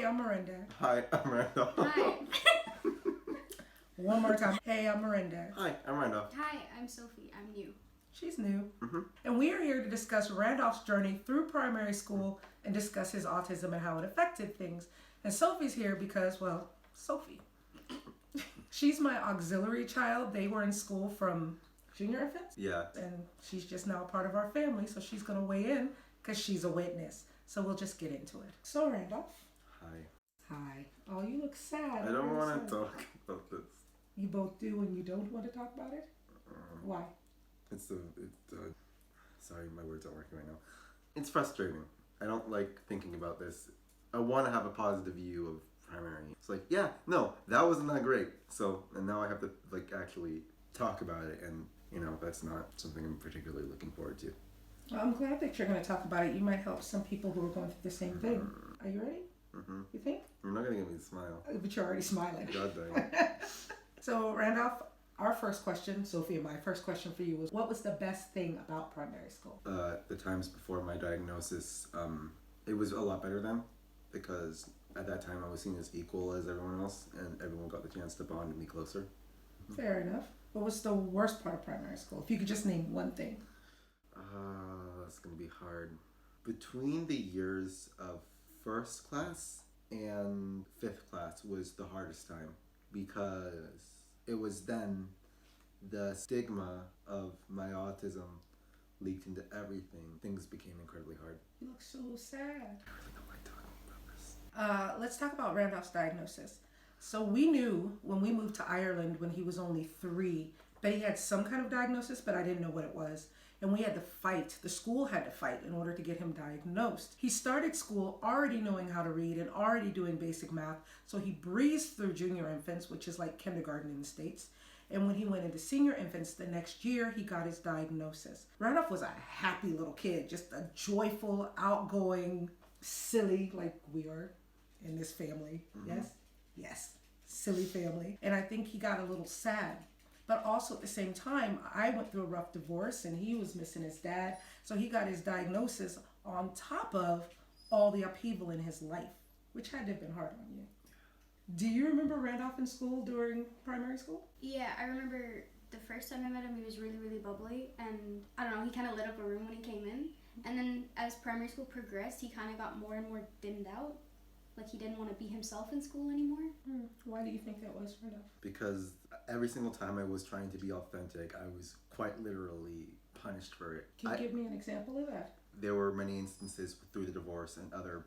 Hey, I'm Miranda. Hi, I'm Randolph. Hi. One more time. Hey, I'm Miranda. Hi, I'm Randolph. Hi, I'm Sophie. I'm new. She's new. And we are here to discuss Randolph's journey through primary school and discuss his autism and how it affected things. And Sophie's here because, well, Sophie. She's my auxiliary child. They were in school from junior infants. Yeah. And she's just now a part of our family, so she's going to weigh in because she's a witness. So we'll just get into it. So, Randolph. Hi. Hi. Oh, you look sad. I don't want to talk about this. You both do and you don't want to talk about it? Why? Sorry, my words aren't working right now. It's frustrating. I don't like thinking about this. I want to have a positive view of primary. It's like, yeah, no, that wasn't that great. So, and now I have to, actually talk about it. And, that's not something I'm particularly looking forward to. Well, I'm glad that you're going to talk about it. You might help some people who are going through the same thing. Are you ready? Mm-hmm. You think? You're not going to get me to smile. But you're already smiling. God dang. So, Randolph, our first question, Sophie and my first question for you was, what was the best thing about primary school? The times before my diagnosis, it was a lot better then, because at that time I was seen as equal as everyone else, and everyone got the chance to bond me closer. Fair enough. What was the worst part of primary school? If you could just name one thing. That's gonna be hard. Between the years of first class and fifth class was the hardest time, because it was then the stigma of my autism leaked into everything. Things became incredibly hard. You look so sad. I really don't like talking about this. Let's talk about Randolph's diagnosis. So we knew when we moved to Ireland when he was only 3 that he had some kind of diagnosis, but I didn't know what it was. And we had to fight. The school had to fight in order to get him diagnosed. He started school already knowing how to read and already doing basic math. So he breezed through junior infants, which is like kindergarten in the States. And when he went into senior infants the next year, he got his diagnosis. Randolph was a happy little kid, just a joyful, outgoing, silly, like we are in this family. Yes? Yes. Silly family. And I think he got a little sad. But also at the same time, I went through a rough divorce and he was missing his dad. So he got his diagnosis on top of all the upheaval in his life, which had to have been hard on you. Do you remember Randolph in school during primary school? Yeah, I remember the first time I met him, he was really, really bubbly. And I don't know, he kind of lit up a room when he came in. And then as primary school progressed, he kind of got more and more dimmed out. Like he didn't want to be himself in school anymore. Why do you think that was, Randolph? Because every single time I was trying to be authentic, I was quite literally punished for it. Can you give me an example of that? There were many instances through the divorce and other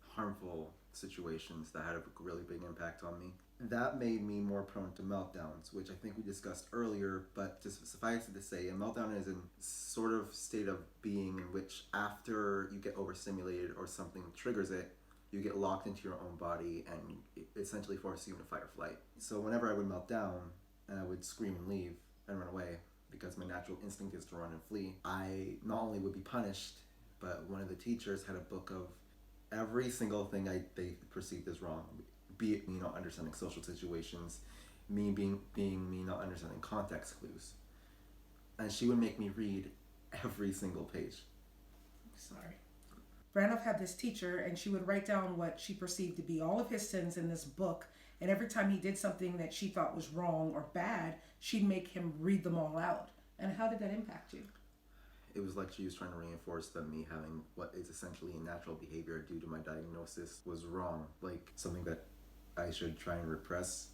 harmful situations that had a really big impact on me. That made me more prone to meltdowns, which I think we discussed earlier, but just suffice it to say, a meltdown is a sort of state of being in which after you get overstimulated or something triggers it, you get locked into your own body and it essentially forces you into fight or flight. So whenever I would melt down and I would scream and leave and run away, because my natural instinct is to run and flee, I not only would be punished, but one of the teachers had a book of every single thing they perceived as wrong, be it me not understanding social situations, me being me not understanding context clues. And she would make me read every single page. Sorry. Randolph had this teacher and she would write down what she perceived to be all of his sins in this book. And every time he did something that she thought was wrong or bad, she'd make him read them all out. And how did that impact you? It was like she was trying to reinforce that me having what is essentially a natural behavior due to my diagnosis was wrong. Like something that I should try and repress.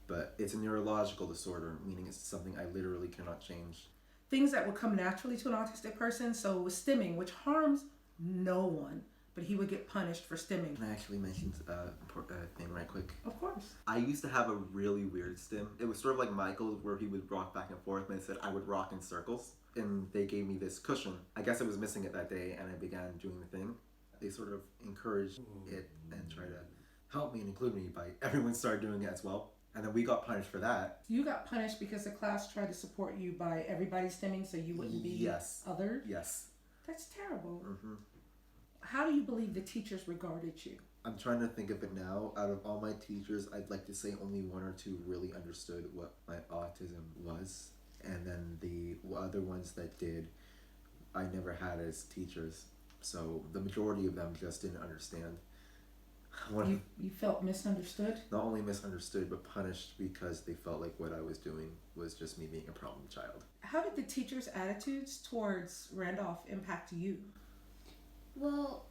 But it's a neurological disorder, meaning it's something I literally cannot change. Things that would come naturally to an autistic person. So it was stimming, which harms no one, but he would get punished for stimming. Can I actually mention a thing right quick? Of course. I used to have a really weird stim. It was sort of like Michael's, where he would rock back and forth, and it said I would rock in circles. And they gave me this cushion. I guess I was missing it that day, and I began doing the thing. They sort of encouraged it and tried to help me and include me by everyone started doing it as well. And then we got punished for that. You got punished because the class tried to support you by everybody stimming so you wouldn't be othered? Yes. That's terrible. How do you believe the teachers regarded you? I'm trying to think of it now. Out of all my teachers, I'd like to say only 1 or 2 really understood what my autism was. And then the other ones that did, I never had as teachers. So the majority of them just didn't understand. You felt misunderstood? Not only misunderstood, but punished because they felt like what I was doing was just me being a problem child. How did the teachers' attitudes towards Randolph impact you? Well,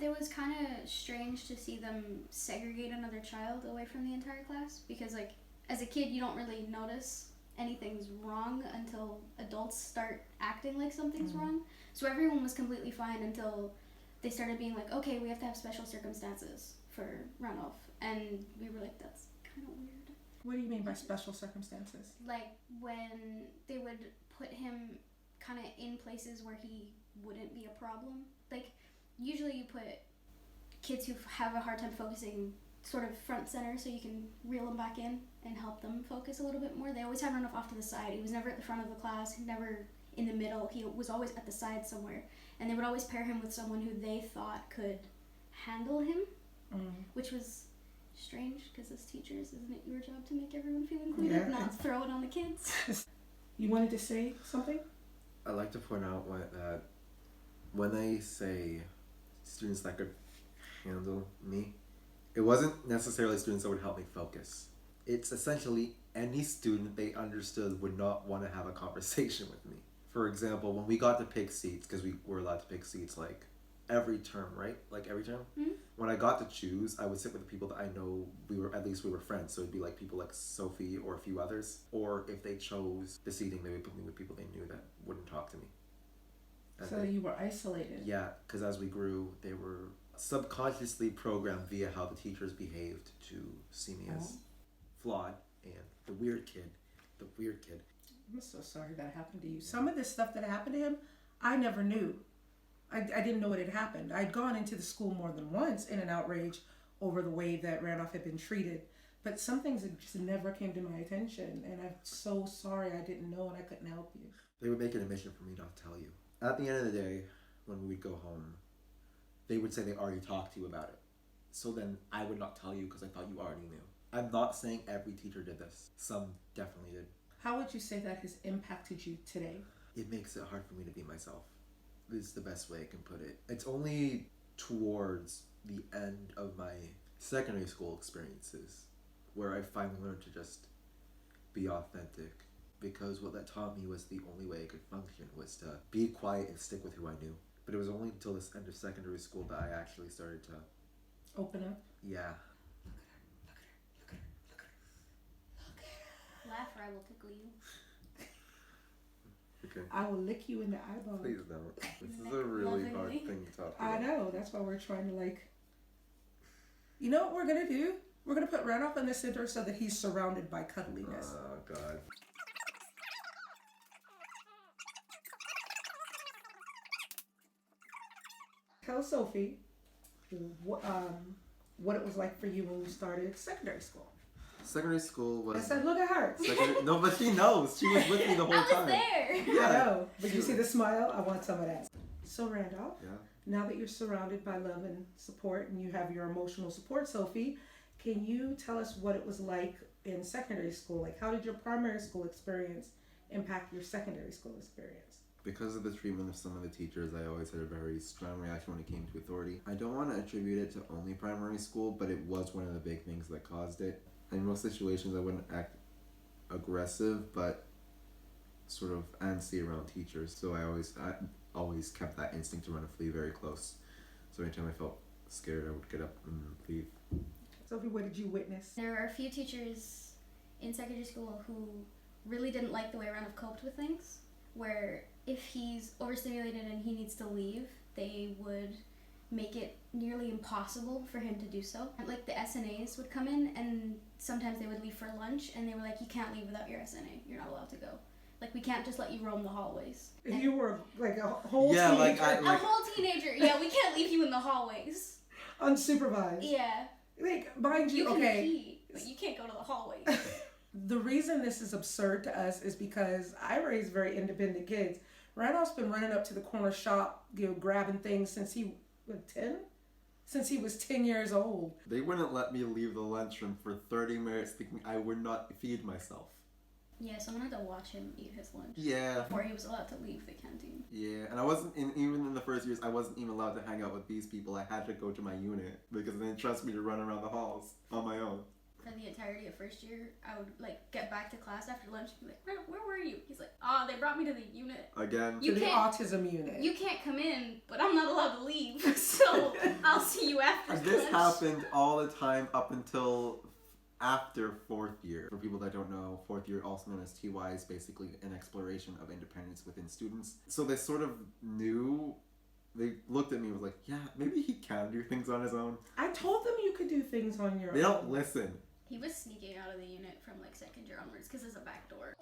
it was kind of strange to see them segregate another child away from the entire class because, like, as a kid, you don't really notice anything's wrong until adults start acting like something's wrong. So everyone was completely fine until they started being like, okay, we have to have special circumstances for Randolph. And we were like, that's kind of weird. What do you mean by special circumstances? Like when they would put him kind of in places where he wouldn't be a problem. Like usually you put kids who have a hard time focusing sort of front center so you can reel them back in and help them focus a little bit more. They always have Randolph off to the side. He was never at the front of the class, never in the middle. He was always at the side somewhere. And they would always pair him with someone who they thought could handle him, which was strange because as teachers, isn't it your job to make everyone feel included, not throw it on the kids? You wanted to say something? I'd like to point out that when I say students that could handle me, it wasn't necessarily students that would help me focus. It's essentially any student they understood would not want to have a conversation with me. For example, when we got to pick seats, because we were allowed to pick seats like every term, right? Like every term. Mm-hmm. When I got to choose, I would sit with the people that I know we were friends. So it'd be like people like Sophie or a few others. Or if they chose the seating, they would put me with people they knew that wouldn't talk to me. So you were isolated. Yeah, because as we grew, they were subconsciously programmed via how the teachers behaved to see me as flawed and the weird kid. I'm so sorry that happened to you. Some of this stuff that happened to him, I never knew. I didn't know it had happened. I'd gone into the school more than once in an outrage over the way that Randolph had been treated. But some things just never came to my attention. And I'm so sorry I didn't know and I couldn't help you. They would make it a mission for me not to tell you. At the end of the day, when we would go home, they would say they already talked to you about it. So then I would not tell you because I thought you already knew. I'm not saying every teacher did this. Some definitely did. How would you say that has impacted you today? It makes it hard for me to be myself. This is the best way I can put it. It's only towards the end of my secondary school experiences where I finally learned to just be authentic. Because what that taught me was the only way I could function was to be quiet and stick with who I knew. But it was only until this end of secondary school that I actually started to open up. Yeah. Laugh or I will tickle you. Okay. I will lick you in the eyeball. Please don't. This is a really hard thing to talk about. I know. That's why we're trying to You know what we're going to do? We're going to put Randolph in the center so that he's surrounded by cuddliness. Oh, God. Tell Sophie what it was like for you when you started secondary school. Secondary school was... I said, look at her. No, but she knows. She was with me the whole time. I was there. Yeah. I know. But you see the smile? I want some of that. So Randolph, yeah. Now that you're surrounded by love and support and you have your emotional support, Sophie, can you tell us what it was like in secondary school? Like, how did your primary school experience impact your secondary school experience? Because of the treatment of some of the teachers, I always had a very strong reaction when it came to authority. I don't want to attribute it to only primary school, but it was one of the big things that caused it. In most situations, I wouldn't act aggressive, but sort of antsy around teachers. So I always kept that instinct to run and flee very close. So anytime I felt scared, I would get up and leave. Sophie, what did you witness? There are a few teachers in secondary school who really didn't like the way Randolph coped with things, where if he's overstimulated and he needs to leave, they would make it nearly impossible for him to do so. Like the SNAs would come in and sometimes they would leave for lunch and they were like, you can't leave without your SNA. You're not allowed to go. Like, we can't just let you roam the hallways. And you were like a whole teenager. A whole teenager. Yeah, we can't leave you in the hallways. Unsupervised. Yeah. Like, mind you, you can okay. pee, but you can't go to the hallways. The reason this is absurd to us is because I raised very independent kids. Randolph's been running up to the corner shop, grabbing things since he was 10? Since he was 10 years old. They wouldn't let me leave the lunchroom for 30 minutes thinking I would not feed myself. Yeah, someone had to watch him eat his lunch. Yeah. Before he was allowed to leave the canteen. Yeah, and I wasn't, even in the first years, I wasn't even allowed to hang out with these people. I had to go to my unit because they didn't trust me to run around the halls on my own. For the entirety of first year, I would like get back to class after lunch and be like, where were you? He's like, they brought me to the unit. Again. You to the can't- autism unit. You can't come in, but I'm not allowed to leave, so I'll see you after This lunch. happened all the time up until after fourth year. For people that don't know, fourth year, also known as TY, is basically an exploration of independence within students. So they sort of knew, they looked at me and was like, yeah, maybe he can do things on his own. I told them you could do things on your They own. don't listen. He was sneaking out of the unit from like second year onwards because there's a back door.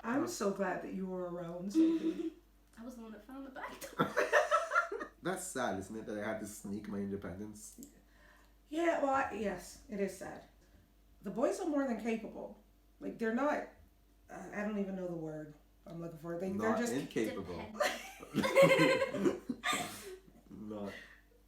I'm so glad that you were around, Sophie. I was the one that found the back door. That's sad, isn't it, that I had to sneak my independence? Yeah, well, yes, it is sad. The boys are more than capable. Like, they're not, I don't even know the word I'm looking for. They're Not just incapable. Not.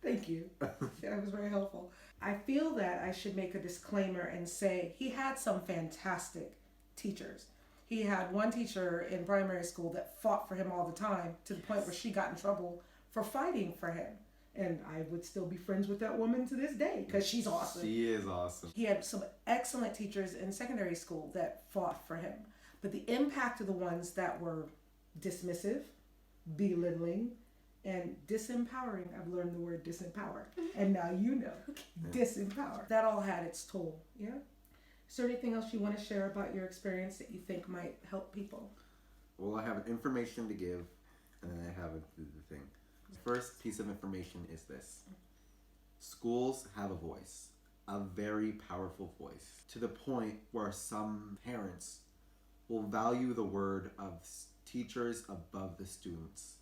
Thank you. That was very helpful. I feel that I should make a disclaimer and say he had some fantastic teachers. He had one teacher in primary school that fought for him all the time to the point where she got in trouble for fighting for him. And I would still be friends with that woman to this day because she's awesome. She is awesome. He had some excellent teachers in secondary school that fought for him. But the impact of the ones that were dismissive, belittling, and disempowering, I've learned the word disempower, and now you know, disempower. That all had its toll, yeah? Is there anything else you want to share about your experience that you think might help people? Well, I have information to give, and then I have the thing. The first piece of information is this. Schools have a voice, a very powerful voice, to the point where some parents will value the word of teachers above the students.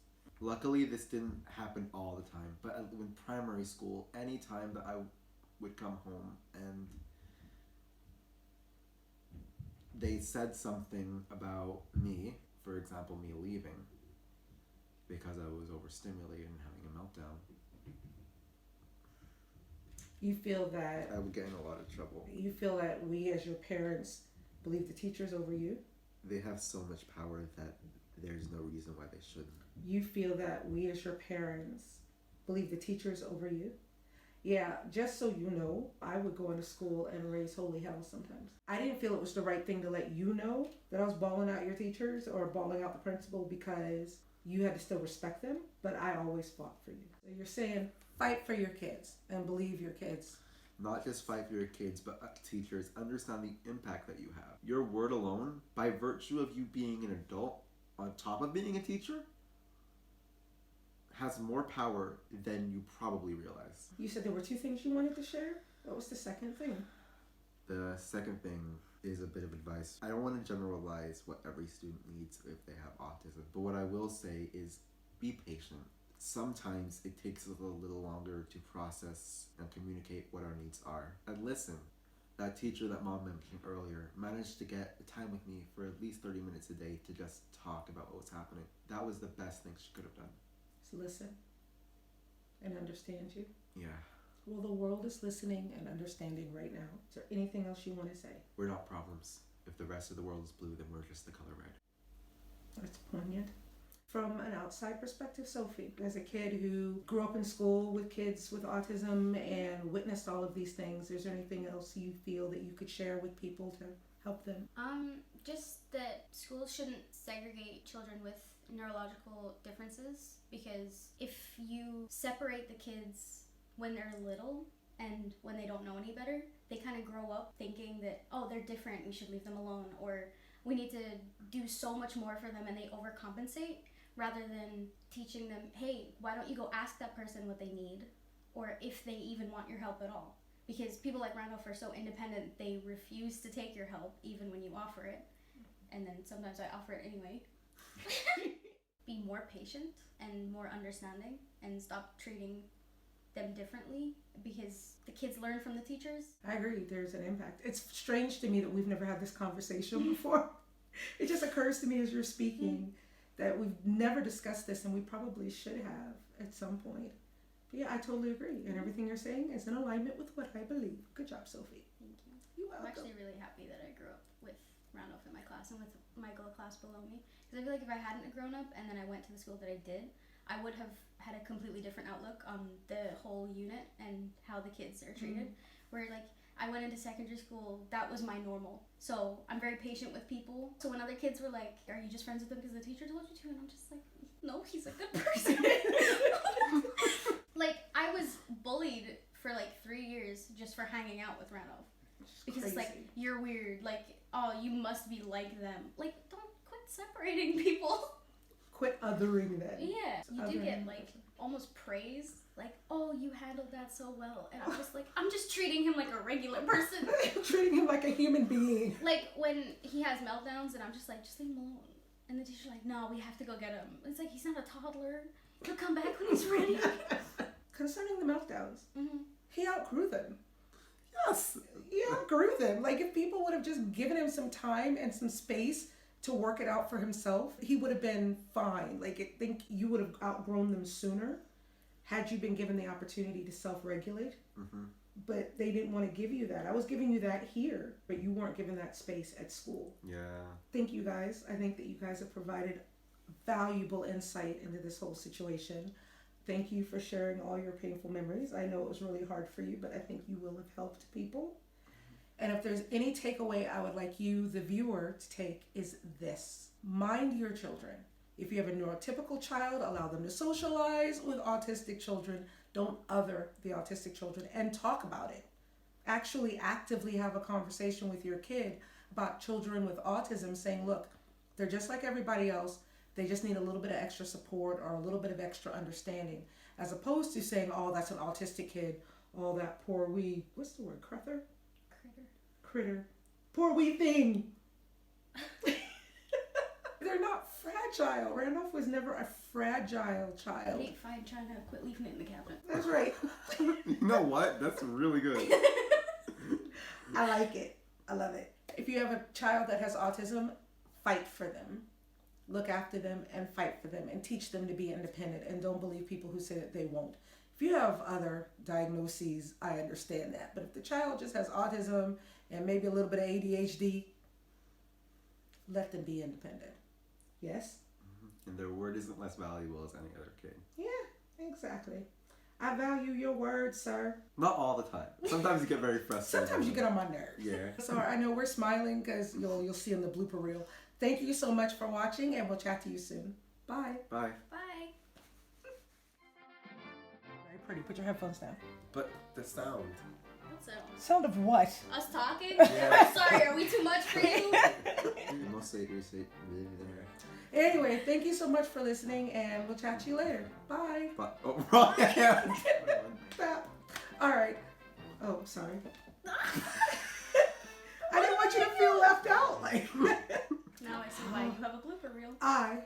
Luckily, this didn't happen all the time, but in primary school, any time that I would come home and they said something about me, for example, me leaving, because I was overstimulated and having a meltdown, You feel that I would get in a lot of trouble. we as your parents believe the teachers over you? They have so much power that there's no reason why they shouldn't. You feel that we as your parents believe the teachers over you? Yeah, just so you know, I would go into school and raise holy hell sometimes. I didn't feel it was the right thing to let you know that I was bawling out your teachers or bawling out the principal because you had to still respect them, but I always fought for you. So you're saying fight for your kids and believe your kids. Not just fight for your kids, but teachers, understand the impact that you have. Your word alone, by virtue of you being an adult, on top of being a teacher, has more power than you probably realize. You said there were 2 things you wanted to share? What was the second thing? The second thing is a bit of advice. I don't want to generalize what every student needs if they have autism, but what I will say is be patient. Sometimes it takes us a little longer to process and communicate what our needs are. And listen, that teacher that Mom mentioned earlier managed to get time with me for at least 30 minutes a day to just talk about what was happening. That was the best thing she could have done. So listen and understand you. Yeah. Well, the world is listening and understanding right now. Is there anything else you want to say? We're not problems. If the rest of the world is blue, then we're just the color red. That's poignant. From an outside perspective, Sophie, as a kid who grew up in school with kids with autism and witnessed all of these things, is there anything else you feel that you could share with people to help them? Just that schools shouldn't segregate children with neurological differences, because if you separate the kids when they're little and when they don't know any better, they kind of grow up thinking that, oh, they're different, we should leave them alone, or we need to do so much more for them, and they overcompensate, rather than teaching them, hey, why don't you go ask that person what they need, or if they even want your help at all. Because people like Randolph are so independent, they refuse to take your help even when you offer it, and then sometimes I offer it anyway. Be more patient and more understanding, and stop treating them differently, because the kids learn from the teachers. I agree, there's an impact. It's strange to me that we've never had this conversation before. It just occurs to me as you're speaking that we've never discussed this, and we probably should have at some point. Yeah, I totally agree. And everything you're saying is in alignment with what I believe. Good job, Sophie. Thank you. You're welcome. I'm actually really happy that I grew up with Randolph in my class and with Michael, a class below me. Because I feel like if I hadn't grown up and then I went to the school that I did, I would have had a completely different outlook on the whole unit and how the kids are treated. Where like I went into secondary school, that was my normal. So I'm very patient with people. So when other kids were like, "Are you just friends with him because the teacher told you to?" and I'm just like, "No, he's a good person." Like I was bullied for like 3 years just for hanging out with Randolph. Because it's like, you're weird, like, oh, you must be like them. Like, don't quit separating people. Quit othering them. Yeah, you do Othering get them. like almost praise, like, oh, you handled that so well. And I'm just like, I'm just treating him like a regular person. Treating him like a human being. Like when he has meltdowns and I'm just like, just leave him alone. And the teacher's like, no, we have to go get him. It's like, he's not a toddler. He'll come back when he's ready. Concerning the meltdowns, Mm-hmm. he outgrew them. Yes. He outgrew them. Like if people would have just given him some time and some space to work it out for himself, he would have been fine. Like I think you would have outgrown them sooner had you been given the opportunity to self-regulate. Mm-hmm. But they didn't want to give you that. I was giving you that here, but you weren't given that space at school. Yeah. Thank you guys. I think that you guys have provided valuable insight into this whole situation. Thank you for sharing all your painful memories. I know it was really hard for you, but I think you will have helped people. And if there's any takeaway I would like you, the viewer, to take is this. Mind your children. If you have a neurotypical child, allow them to socialize with autistic children. Don't other the autistic children and talk about it. Actually actively have a conversation with your kid about children with autism, saying, look, they're just like everybody else. They just need a little bit of extra support or a little bit of extra understanding, as opposed to saying, oh, that's an autistic kid. Oh, that poor wee, what's the word, critter? Poor wee thing. They're not fragile. Randolph was never a fragile child. Hey, fine, trying to quit leaving it in the cabinet. That's right. You know what? That's really good. I like it. I love it. If you have a child that has autism, fight for them. Look after them and fight for them and teach them to be independent, and don't believe people who say that they won't. If you have other diagnoses, I understand that. But if the child just has autism and maybe a little bit of ADHD, let them be independent. Yes? And their word isn't less valuable as any other kid. Yeah, exactly. I value your word, sir. Not all the time. Sometimes you get very frustrated. Sometimes you get on my nerves. Yeah. So I know we're smiling because you'll see in the blooper reel. Thank you so much for watching, and we'll chat to you soon. Bye. Bye. Bye. Very pretty. Put your headphones down. But the sound. What's up? Sound of what? Us talking? Yeah. Sorry, are we too much for you? Mostly there. Anyway, thank you so much for listening, and we'll chat to you later. Bye. But oh, wrong hand. All right. Oh, sorry. I didn't want you to feel left out. Like Now I see why you have a blooper reel. I